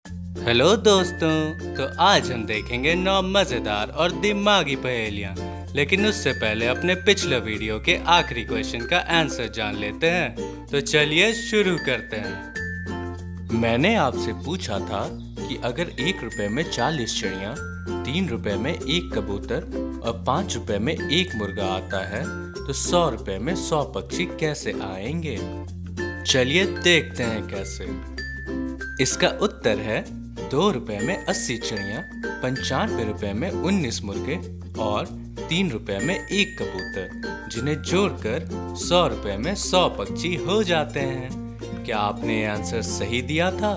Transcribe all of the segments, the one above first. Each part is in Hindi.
हेलो दोस्तों, तो आज हम देखेंगे 9 मज़ेदार और दिमागी पहेलियाँ। लेकिन उससे पहले अपने पिछले वीडियो के आखिरी क्वेश्चन का आंसर जान लेते हैं। तो चलिए शुरू करते हैं। मैंने आपसे पूछा था कि अगर 1 रुपए में 40 चिड़ियाँ, 3 रुपए में 1 कबूतर और 5 रुपए में 1 मुर्गा आता है, तो 100 रुपए में 100 पक्षी कैसे आएंगे? चलिए देखते हैं कैसे। इसका उत्तर है 2 रुपए में 80 चिड़ियाँ, 95 रुपए में 19 मुर्गे और 3 रुपए में 1 कबूतर, जिन्हें जोड़कर 100 रुपए में 100 पक्षी हो जाते हैं। क्या आपने ये आंसर सही दिया था?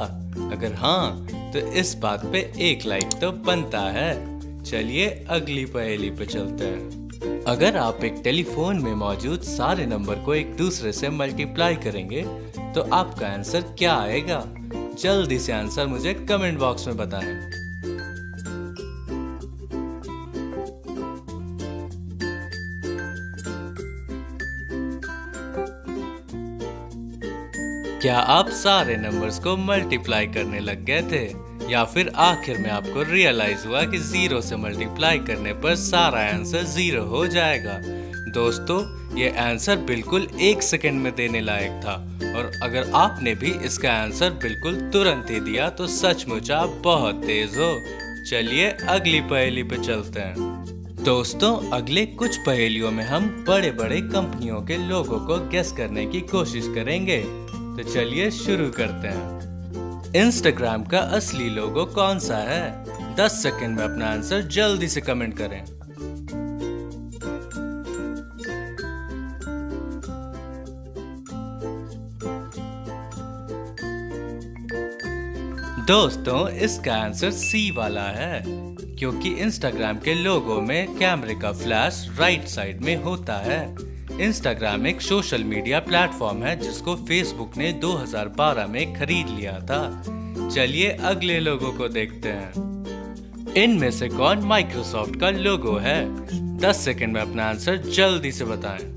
अगर हाँ, तो इस बात पे 1 लाइक तो बनता है। चलिए अगली पहेली पे चलते हैं। अगर आप एक टेलीफोन में मौजूद सारे नंबर को एक दूसरे से मल्टीप्लाई करेंगे, तो आपका आंसर क्या आएगा? जल्दी से आंसर मुझे कमेंट बॉक्स में बताएं। क्या आप सारे नंबर्स को मल्टीप्लाई करने लग गए थे, या फिर आखिर में आपको रियलाइज हुआ कि 0 से मल्टीप्लाई करने पर सारा आंसर 0 हो जाएगा? दोस्तों, ये आंसर बिल्कुल 1 सेकंड में देने लायक था, और अगर आपने भी इसका आंसर बिल्कुल तुरंत ही दिया तो सचमुच आप बहुत तेज हो। चलिए अगली पहेली पे चलते हैं। दोस्तों, अगले कुछ पहेलियों में हम बड़े बड़े कंपनियों के लोगों को गेस करने की कोशिश करेंगे। तो चलिए शुरू करते हैं। इंस्टाग्राम का असली लोगो कौन सा है? 10 सेकंड में अपना आंसर जल्दी से कमेंट करें। दोस्तों, इसका आंसर सी वाला है, क्योंकि इंस्टाग्राम के लोगो में कैमरे का फ्लैश राइट साइड में होता है। इंस्टाग्राम एक सोशल मीडिया प्लेटफॉर्म है जिसको फेसबुक ने 2012 में खरीद लिया था। चलिए अगले लोगो को देखते हैं। इनमें से कौन माइक्रोसॉफ्ट का लोगो है? 10 सेकंड में अपना आंसर जल्दी से बताएं।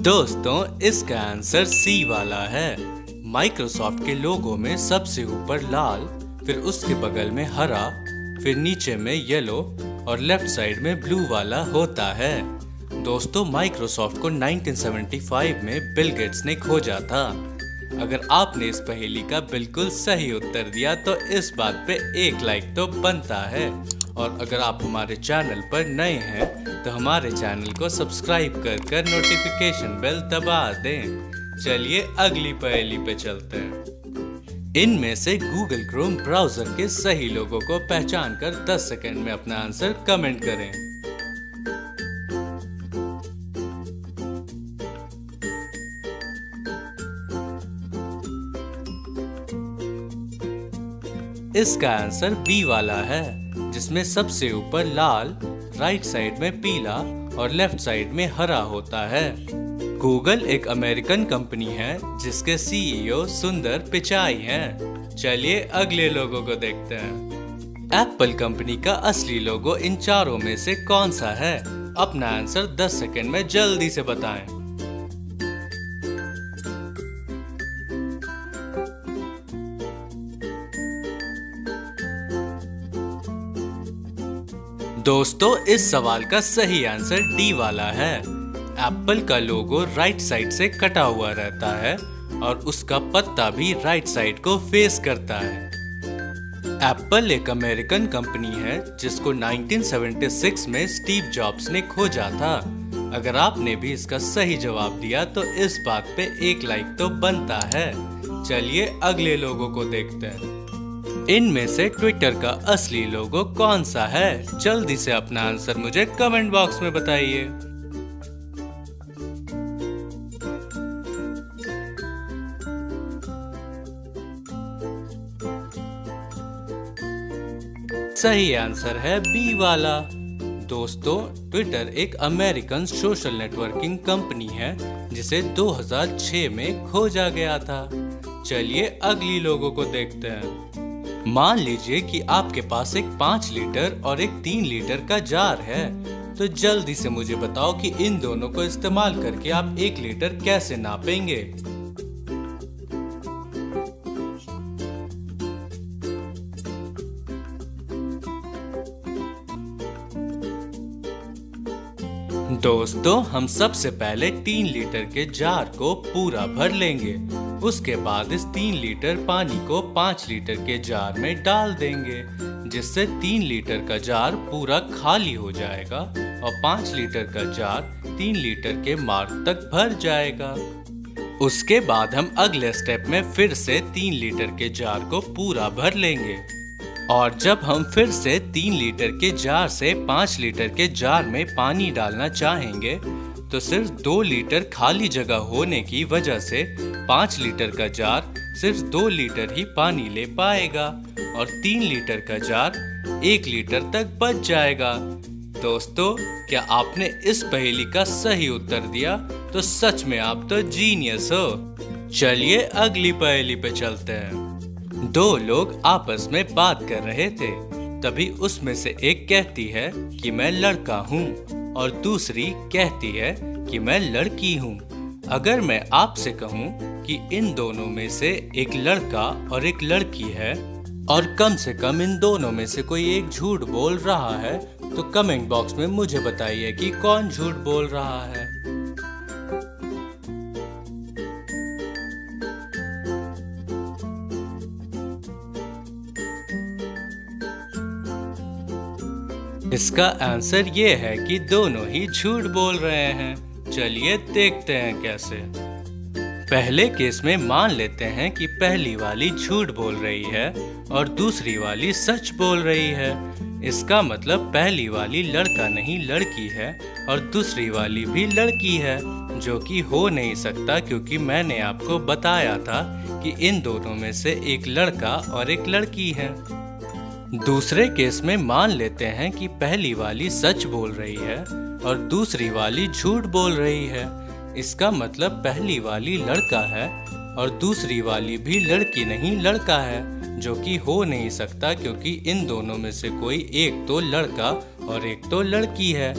दोस्तों, इसका आंसर सी वाला है। माइक्रोसॉफ्ट के लोगो में सबसे ऊपर लाल, फिर उसके बगल में हरा, फिर नीचे में येलो और लेफ्ट साइड में ब्लू वाला होता है। दोस्तों, माइक्रोसॉफ्ट को 1975 में बिल गेट्स ने खोजा था। अगर आपने इस पहेली का बिल्कुल सही उत्तर दिया तो इस बात पे 1 लाइक तो बनता है। और अगर आप हमारे चैनल पर नए हैं तो हमारे चैनल को सब्सक्राइब कर नोटिफिकेशन बेल दबा दें। चलिए अगली पहेली पे चलते हैं। इनमें से गूगल क्रोम ब्राउजर के सही लोगों को पहचान कर 10 सेकंड में अपना आंसर कमेंट करें। इसका आंसर बी वाला है, जिसमें सबसे ऊपर लाल, राइट साइड में पीला और लेफ्ट साइड में हरा होता है। गूगल एक अमेरिकन कंपनी है जिसके सीईओ सुंदर पिचाई हैं। चलिए अगले लोगों को देखते हैं। एप्पल कंपनी का असली लोगो इन चारों में से कौन सा है? अपना आंसर 10 सेकंड में जल्दी से बताएं। दोस्तों, इस सवाल का सही आंसर डी वाला है। एप्पल का लोगो राइट साइड से कटा हुआ रहता है और उसका पत्ता भी राइट साइड को फेस करता है। एप्पल एक अमेरिकन कंपनी है जिसको 1976 में स्टीव जॉब्स ने खोजा था। अगर आपने भी इसका सही जवाब दिया तो इस बात पे 1 लाइक तो बनता है। चलिए अगले लोगों को देखते हैं। इनमें से ट्विटर का असली लोगो कौन सा है? जल्दी से अपना आंसर मुझे कमेंट बॉक्स में बताइए। सही आंसर है बी वाला। दोस्तों, ट्विटर एक अमेरिकन सोशल नेटवर्किंग कंपनी है जिसे 2006 में खोजा गया था। चलिए अगली लोगों को देखते हैं। मान लीजिए कि आपके पास एक 5 लीटर और एक 3 लीटर का जार है तो जल्दी से मुझे बताओ कि इन दोनों को इस्तेमाल करके आप 1 लीटर कैसे नापेंगे। दोस्तों, हम सबसे पहले 3 लीटर के जार को पूरा भर लेंगे। उसके बाद इस 3 लीटर पानी को 5 लीटर के जार में डाल देंगे, जिससे 3 लीटर का जार पूरा खाली हो जाएगा और 5 लीटर का जार 3 लीटर के मार्क तक भर जाएगा। उसके बाद हम अगले स्टेप में फिर से 3 लीटर के जार को पूरा भर लेंगे और जब हम फिर से 3 लीटर के जार से 5 लीटर के जार में पानी डालना चाहेंगे तो सिर्फ 2 लीटर खाली जगह होने की वजह से 5 लीटर का जार सिर्फ 2 लीटर ही पानी ले पाएगा और 3 लीटर का जार 1 लीटर तक बच जाएगा। दोस्तों, क्या आपने इस पहेली का सही उत्तर दिया? तो सच में आप तो जीनियस हो। चलिए अगली पहेली पे चलते हैं। 2 लोग आपस में बात कर रहे थे। तभी उसमें से एक कहती है कि मैं लड़का हूँ और दूसरी कहती है कि मैं लड़की हूँ। अगर मैं आपसे कहूँ कि इन दोनों में से एक लड़का और एक लड़की है और कम से कम इन दोनों में से कोई एक झूठ बोल रहा है, तो कमेंट बॉक्स में मुझे बताइए कि कौन झूठ बोल रहा है। इसका आंसर ये है कि दोनों ही झूठ बोल रहे हैं। चलिए देखते हैं कैसे। पहले केस में मान लेते हैं कि पहली वाली झूठ बोल रही है और दूसरी वाली सच बोल रही है। इसका मतलब पहली वाली लड़का नहीं लड़की है और दूसरी वाली भी लड़की है, जो कि हो नहीं सकता क्योंकि मैंने आपको बताया था कि इन दोनों में से एक लड़का और एक लड़की है। दूसरे केस में मान लेते हैं कि पहली वाली सच बोल रही है और दूसरी वाली झूठ बोल रही है। इसका मतलब पहली वाली लड़का है और दूसरी वाली भी लड़की नहीं लड़का है, जो कि हो नहीं सकता क्योंकि इन दोनों में से कोई एक तो लड़का और एक तो लड़की है।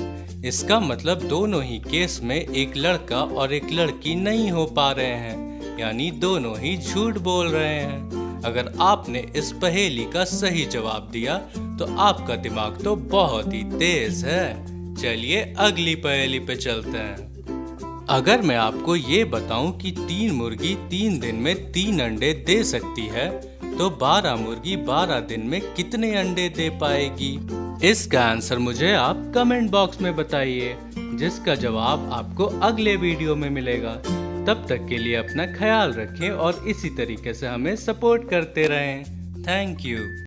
इसका मतलब दोनों ही केस में एक लड़का और एक लड़की नहीं हो पा रहे हैं, यानी दोनों ही झूठ बोल रहे हैं। अगर आपने इस पहेली का सही जवाब दिया तो आपका दिमाग तो बहुत ही तेज है। चलिए अगली पहेली पे चलते हैं। अगर मैं आपको ये बताऊं कि 3 मुर्गी 3 दिन में 3 अंडे दे सकती है, तो 12 मुर्गी 12 दिन में कितने अंडे दे पाएगी? इसका आंसर मुझे आप कमेंट बॉक्स में बताइए, जिसका जवाब आपको अगले वीडियो में मिलेगा। तब तक के लिए अपना ख्याल रखें और इसी तरीके से हमें सपोर्ट करते रहें। Thank you.